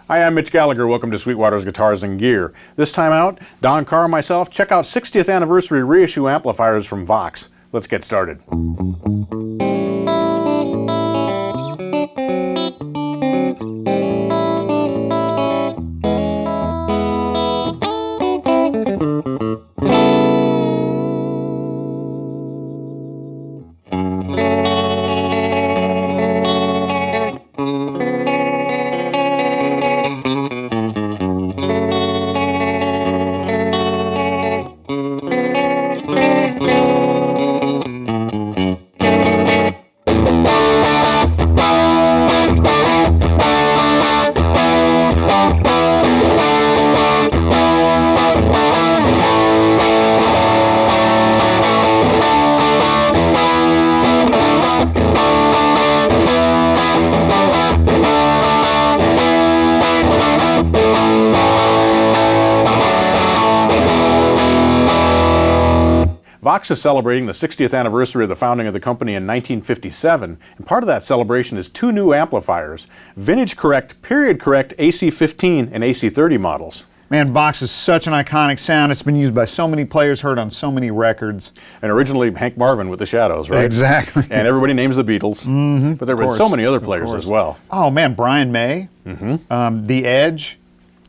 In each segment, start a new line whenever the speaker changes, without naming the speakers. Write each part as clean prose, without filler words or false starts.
Hi, I'm Mitch Gallagher. Welcome to Sweetwater's Guitars and Gear. This time out, Don, Carr, and myself check out 60th anniversary reissue amplifiers from Vox. Let's get started. Vox is celebrating the 60th anniversary of the founding of the company in 1957, and part of that celebration is two new amplifiers, vintage correct, period correct AC15 and AC30 models.
Man, Vox is such an iconic sound. It's been used by so many players, heard on so many records.
And originally Hank Marvin with the Shadows, right?
Exactly.
And everybody names the Beatles, but there were so many other players as well.
Oh man, Brian May, The Edge.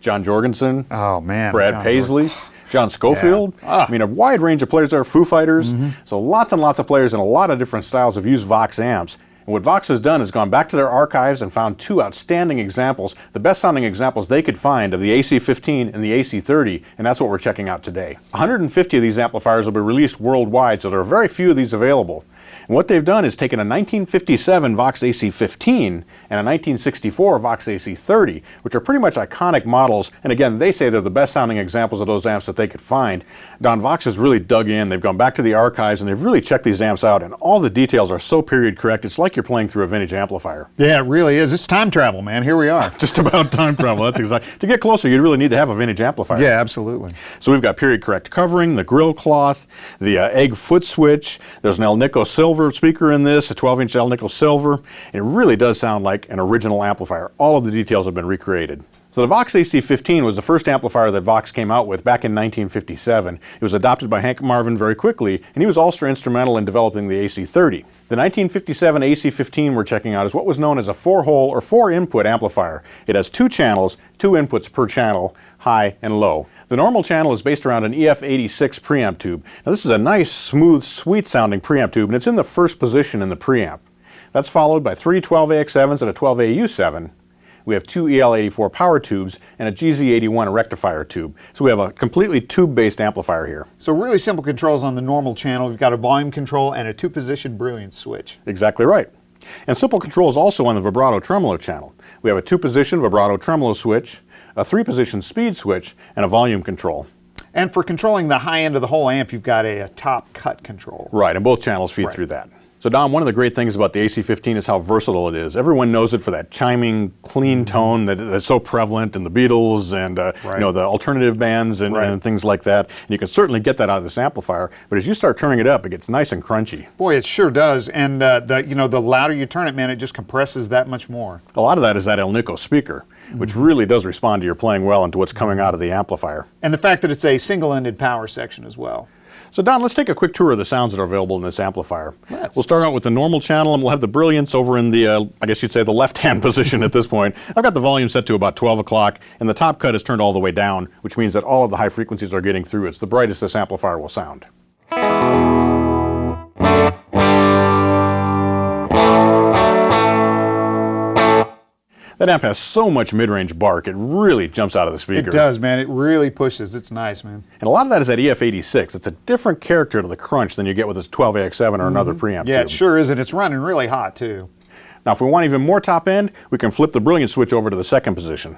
John Jorgensen.
Oh man.
Brad Paisley. John Scofield.
Yeah.
I mean, a wide range of players there, Foo Fighters. So lots and lots of players and a lot of different styles have used Vox amps. And what Vox has done is gone back to their archives and found two outstanding examples, the best sounding examples they could find of the AC15 and the AC30, and that's what we're checking out today. 150 of these amplifiers will be released worldwide, so there are very few of these available. And what they've done is taken a 1957 Vox AC15 and a 1964 Vox AC30, which are pretty much iconic models, and again, they say they're the best sounding examples of those amps that they could find. Don, Vox has really dug in, they've gone back to the archives, and they've really checked these amps out, and all the details are so period correct, it's like you're playing through a vintage amplifier.
Yeah, it really is. It's time travel, man. Here we are.
Just about time travel, that's exactly. To get closer, you really need to have a vintage amplifier.
Yeah, absolutely.
So we've got period correct covering, the grill cloth, the egg foot switch, there's an Alnico silver speaker in this, a 12-inch Alnico silver, and it really does sound like an original amplifier. All of the details have been recreated. So the Vox AC15 was the first amplifier that Vox came out with back in 1957. It was adopted by Hank Marvin very quickly, and he was also instrumental in developing the AC30. The 1957 AC15 we're checking out is what was known as a 4-hole or 4-input amplifier. It has 2 channels, 2 inputs per channel, high and low. The normal channel is based around an EF86 preamp tube. Now this is a nice, smooth, sweet sounding preamp tube, and it's in the first position in the preamp. That's followed by 3 12AX7s and a 12AU7. We have 2 EL84 power tubes and a GZ81 rectifier tube. So we have a completely tube-based amplifier here.
So really simple controls on the normal channel. We've got a volume control and a 2-position brilliance switch.
Exactly right. And simple controls also on the vibrato tremolo channel. We have a 2-position vibrato tremolo switch, a 3-position speed switch, and a volume control.
And for controlling the high end of the whole amp, you've got a top cut control.
Right, and both channels feed through that. So Don, one of the great things about the AC15 is how versatile it is. Everyone knows it for that chiming, clean tone that's so prevalent in the Beatles and you know, the alternative bands and things like that. And you can certainly get that out of this amplifier, but as you start turning it up, it gets nice and crunchy.
Boy, it sure does. And the louder you turn it, man, it just compresses that much more.
A lot of that is that Alnico speaker, which really does respond to your playing well and to what's coming out of the amplifier.
And the fact that it's a single-ended power section as well.
So Don, let's take a quick tour of the sounds that are available in this amplifier. We'll start out with the normal channel, and we'll have the brilliance over in the, I guess you'd say, the left-hand position at this point. I've got the volume set to about 12 o'clock, and the top cut is turned all the way down, which means that all of the high frequencies are getting through. It's the brightest this amplifier will sound. That amp has so much mid-range bark, it really jumps out of the speaker.
It does, man. It really pushes. It's nice, man.
And a lot of that is that EF86. It's a different character to the crunch than you get with this 12AX7 or another preamp
Yeah,
tube.
it sure is, and it's running really hot, too.
Now, if we want even more top end, we can flip the brilliance switch over to the second position.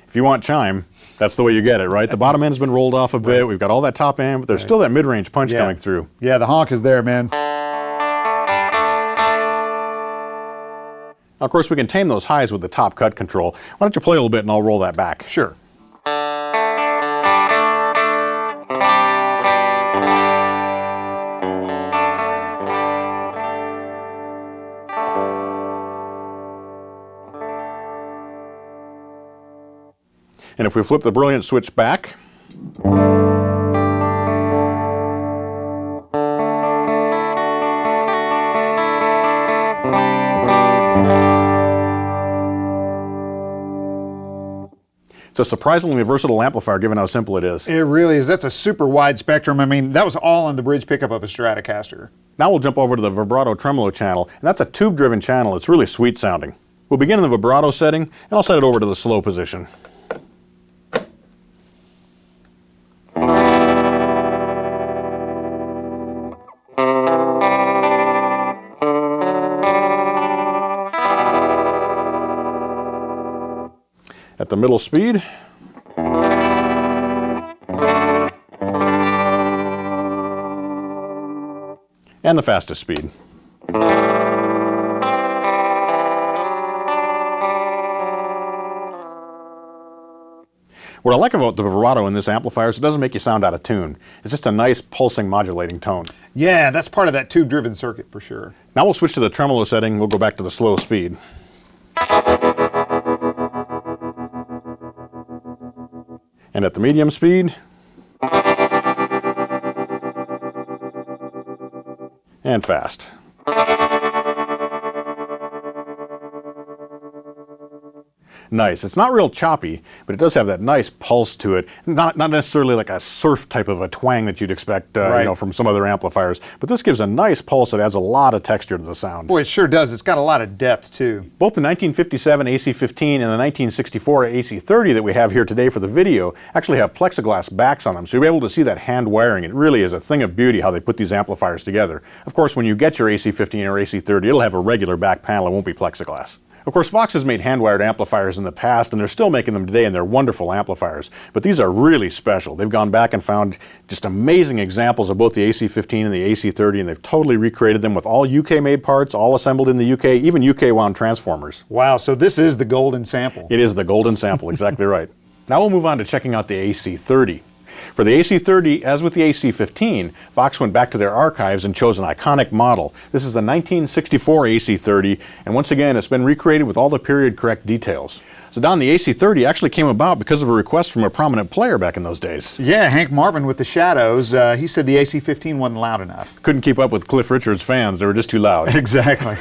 If you want chime, that's the way you get it, right? The bottom end's been rolled off a bit. We've got all that top end, but there's still that mid-range punch coming through.
Yeah, the honk is there, man.
Now, of course, we can tame those highs with the top cut control. Why don't you play a little bit and I'll roll that back?
Sure.
if we flip the Brilliant switch back, it's a surprisingly versatile amplifier given how simple it is.
It really is. That's a super wide spectrum. I mean, that was all on the bridge pickup of a Stratocaster.
Now we'll jump over to the vibrato tremolo channel, and that's a tube-driven channel. It's really sweet sounding. We'll begin in the vibrato setting, and I'll set it over to the slow position. At the middle speed, and the fastest speed. What I like about the vibrato in this amplifier is it doesn't make you sound out of tune. It's just a nice pulsing modulating tone.
Yeah, that's part of that tube-driven circuit for sure.
Now we'll switch to the tremolo setting. We'll go back to the slow speed. And at the medium speed, and fast. Nice. It's not real choppy, but it does have that nice pulse to it. Not necessarily like a surf type of a twang that you'd expect you know, from some other amplifiers, but this gives a nice pulse that adds a lot of texture to the sound.
Boy, it sure does. It's got a lot of depth too.
Both the 1957 AC15 and the 1964 AC30 that we have here today for the video actually have plexiglass backs on them, so you'll be able to see that hand wiring. It really is a thing of beauty how they put these amplifiers together. Of course, when you get your AC15 or AC30, it'll have a regular back panel. It won't be plexiglass. Of course, Vox has made hand-wired amplifiers in the past, and they're still making them today, and they're wonderful amplifiers. But these are really special. They've gone back and found just amazing examples of both the AC15 and the AC30, and they've totally recreated them with all UK-made parts, all assembled in the UK, even UK-wound transformers.
Wow, so this is the golden sample.
It is the golden sample, exactly right. Now we'll move on to checking out the AC30. For the AC30, as with the AC15, Vox went back to their archives and chose an iconic model. This is the 1964 AC30, and once again, it's been recreated with all the period-correct details. So Don, the AC30 actually came about because of a request from a prominent player back in those days.
Yeah, Hank Marvin with the Shadows. He said the AC15 wasn't loud enough.
Couldn't keep up with Cliff Richard's fans. They were just too loud.
Exactly.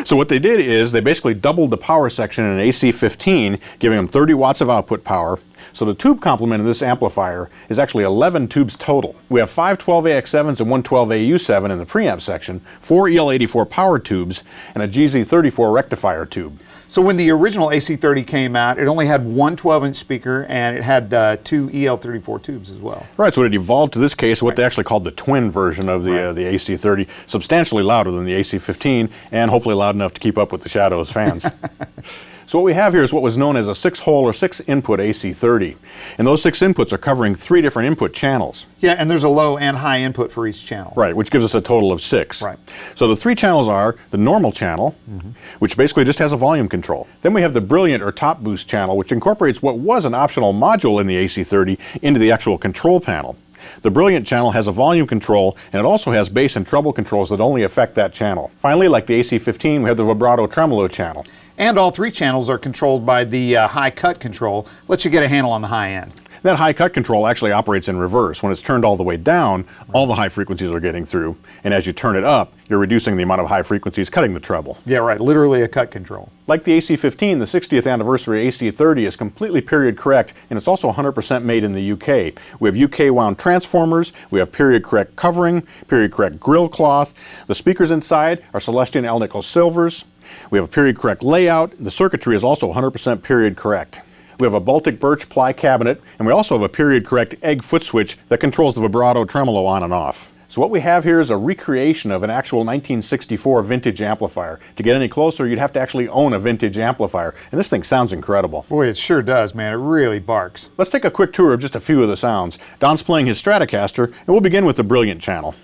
So what they did is they basically doubled the power section in an AC15, giving them 30 watts of output power. So the tube complement of this amplifier is actually 11 tubes total. We have 5 12AX7s and one 12AU7 in the preamp section, 4 EL84 power tubes, and a GZ34 rectifier tube.
So when the original AC30 came out, it only had one 12-inch speaker, and it had 2 EL34 tubes as well.
Right, so it evolved to this case, what they actually called the twin version of the AC30, substantially louder than the AC15, and hopefully loud enough to keep up with the Shadows fans. So what we have here is what was known as a 6-hole or 6-input AC30. And those 6 inputs are covering 3 different input channels.
Yeah, and there's a low and high input for each channel.
Right, which gives us a total of 6.
Right.
So the 3 channels are the normal channel, which basically just has a volume control. Then we have the Brilliant or Top Boost channel, which incorporates what was an optional module in the AC30 into the actual control panel. The Brilliant channel has a volume control, and it also has bass and treble controls that only affect that channel. Finally, like the AC15, we have the vibrato tremolo channel.
And all 3 channels are controlled by the high cut control, lets you get a handle on the high end.
That high cut control actually operates in reverse. When it's turned all the way down, all the high frequencies are getting through, and as you turn it up, you're reducing the amount of high frequencies, cutting the treble.
Yeah, right, literally a cut control.
Like the AC15, the 60th anniversary AC30 is completely period correct, and it's also 100% made in the UK. We have UK wound transformers, we have period correct covering, period correct grill cloth. The speakers inside are Celestian L nickel silvers. We have a period correct layout. The circuitry is also 100% period correct. We have a Baltic birch ply cabinet, and we also have a period correct egg foot switch that controls the vibrato tremolo on and off. So what we have here is a recreation of an actual 1964 vintage amplifier. To get any closer, you'd have to actually own a vintage amplifier, and this thing sounds incredible.
Boy, it sure does, man. It really barks.
Let's take a quick tour of just a few of the sounds. Don's playing his Stratocaster, and we'll begin with the Brilliant channel.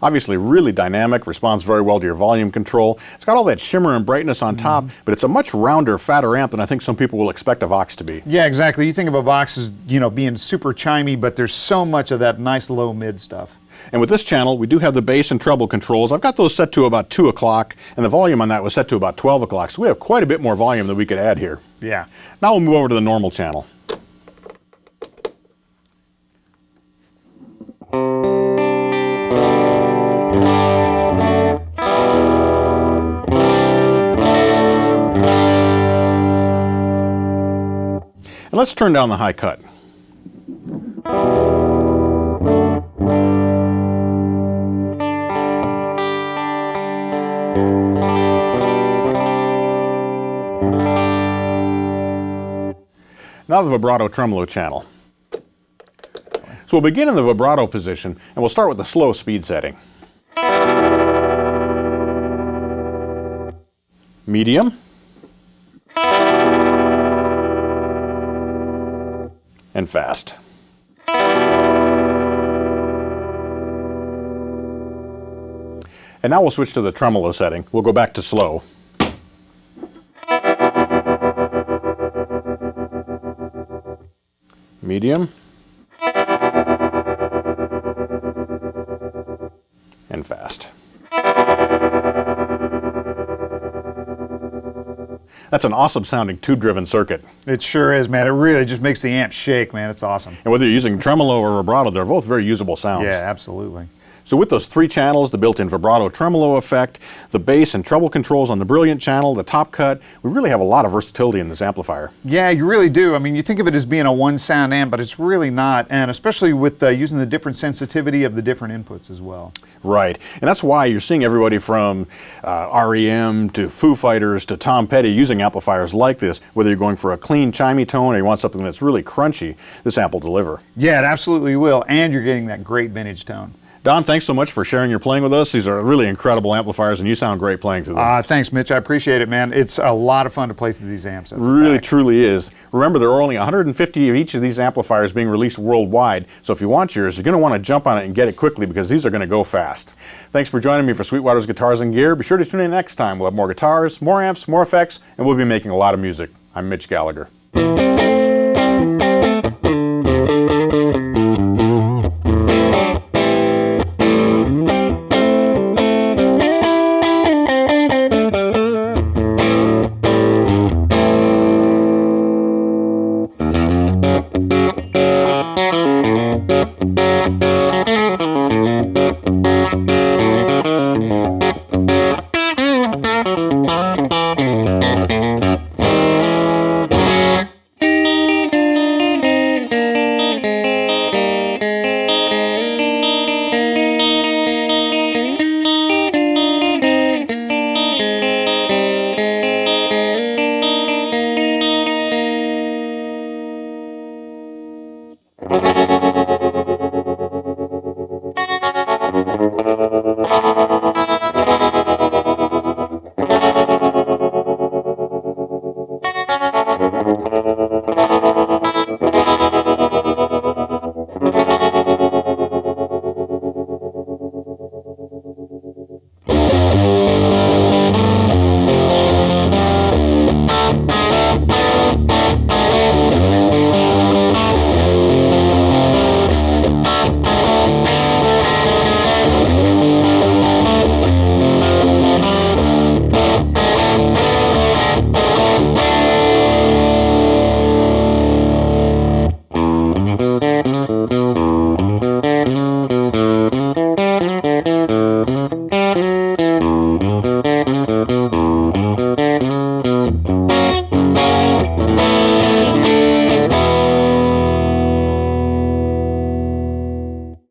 Obviously really dynamic, responds very well to your volume control. It's got all that shimmer and brightness on top, but it's a much rounder, fatter amp than I think some people will expect a Vox to be.
Yeah, exactly. You think of a Vox as, you know, being super chimey, but there's so much of that nice low mid stuff.
And with this channel, we do have the bass and treble controls. I've got those set to about 2 o'clock, and the volume on that was set to about 12 o'clock. So we have quite a bit more volume that we could add here.
Yeah.
Now we'll move over to the normal channel. And let's turn down the high cut. Now the vibrato tremolo channel. So we'll begin in the vibrato position, and we'll start with the slow speed setting. Medium. And fast. And now we'll switch to the tremolo setting. We'll go back to slow. Medium. And fast. That's an awesome sounding tube-driven circuit.
It sure is, man. It really just makes the amp shake, man. It's awesome.
And whether you're using tremolo or vibrato, they're both very usable sounds.
Yeah, absolutely.
So with those 3 channels, the built-in vibrato tremolo effect, the bass and treble controls on the Brilliant channel, the top cut, we really have a lot of versatility in this amplifier.
Yeah, you really do. I mean, you think of it as being a one sound amp, but it's really not, and especially with using the different sensitivity of the different inputs as well.
Right, and that's why you're seeing everybody from REM to Foo Fighters to Tom Petty using amplifiers like this. Whether you're going for a clean, chimey tone or you want something that's really crunchy, this amp will deliver.
Yeah, it absolutely will, and you're getting that great vintage tone.
Don, thanks so much for sharing your playing with us. These are really incredible amplifiers, and you sound great playing through them.
Thanks, Mitch. I appreciate it, man. It's a lot of fun to play through these amps. That's
really, truly is. Remember, there are only 150 of each of these amplifiers being released worldwide, so if you want yours, you're going to want to jump on it and get it quickly because these are going to go fast. Thanks for joining me for Sweetwater's Guitars and Gear. Be sure to tune in next time. We'll have more guitars, more amps, more effects, and we'll be making a lot of music. I'm Mitch Gallagher.